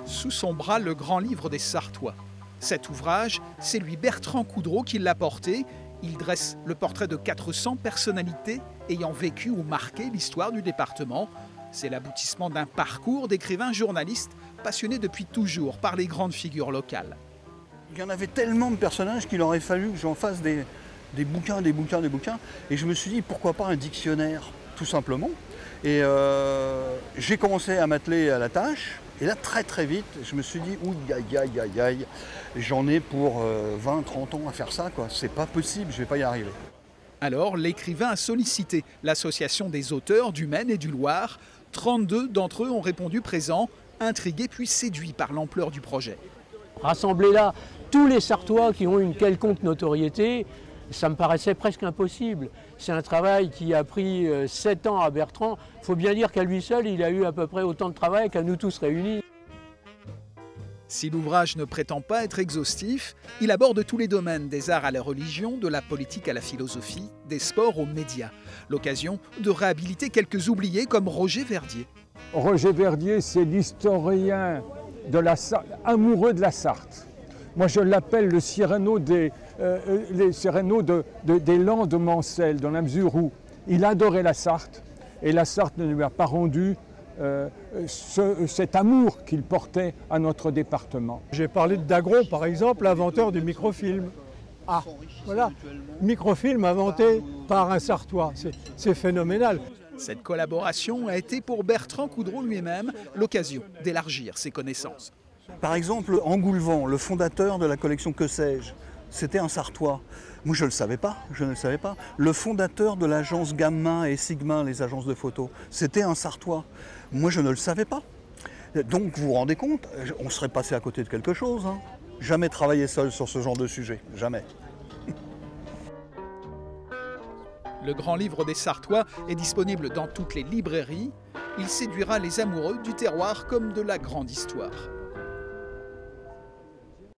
Sous son bras, le grand livre des Sarthois. Cet ouvrage, c'est lui Bertrand Coudreau qui l'a porté. Il dresse le portrait de 400 personnalités ayant vécu ou marqué l'histoire du département. C'est l'aboutissement d'un parcours d'écrivains journalistes passionnés depuis toujours par les grandes figures locales. Il y en avait tellement de personnages qu'il aurait fallu que j'en fasse des bouquins. Et je me suis dit, pourquoi pas un dictionnaire, tout simplement. Et j'ai commencé à m'atteler à la tâche. Et là, très vite, je me suis dit, ouh, aïe, j'en ai pour 20-30 ans à faire ça, quoi. C'est pas possible, je vais pas y arriver. Alors, l'écrivain a sollicité l'association des auteurs du Maine et du Loir. 32 d'entre eux ont répondu présents, intrigués puis séduits par l'ampleur du projet. Rassembler là tous les Sarthois qui ont une quelconque notoriété, ça me paraissait presque impossible. C'est un travail qui a pris 7 ans à Bertrand. Il faut bien dire qu'à lui seul, il a eu à peu près autant de travail qu'à nous tous réunis. Si l'ouvrage ne prétend pas être exhaustif, il aborde tous les domaines des arts à la religion, de la politique à la philosophie, des sports aux médias. L'occasion de réhabiliter quelques oubliés comme Roger Verdier. Roger Verdier, c'est l'historien amoureux de la Sarthe. Moi, je l'appelle le Cyrano des Landes Mancelles, dans la mesure où il adorait la Sarthe, et la Sarthe ne lui a pas rendu cet amour qu'il portait à notre département. J'ai parlé de Dagron, par exemple, l'inventeur du microfilm. Ah, voilà, microfilm inventé par un Sarthois, c'est phénoménal. Cette collaboration a été pour Bertrand Coudreau lui-même l'occasion d'élargir ses connaissances. Par exemple, Engoulevent, le fondateur de la collection Que sais-je, c'était un Sarthois. Moi, je ne le savais pas. Le fondateur de l'agence Gamma et Sigma, les agences de photos, c'était un Sarthois. Moi, je ne le savais pas. Donc, vous vous rendez compte, on serait passé à côté de quelque chose. Hein. Jamais travailler seul sur ce genre de sujet, jamais. Le grand livre des Sarthois est disponible dans toutes les librairies. Il séduira les amoureux du terroir comme de la grande histoire.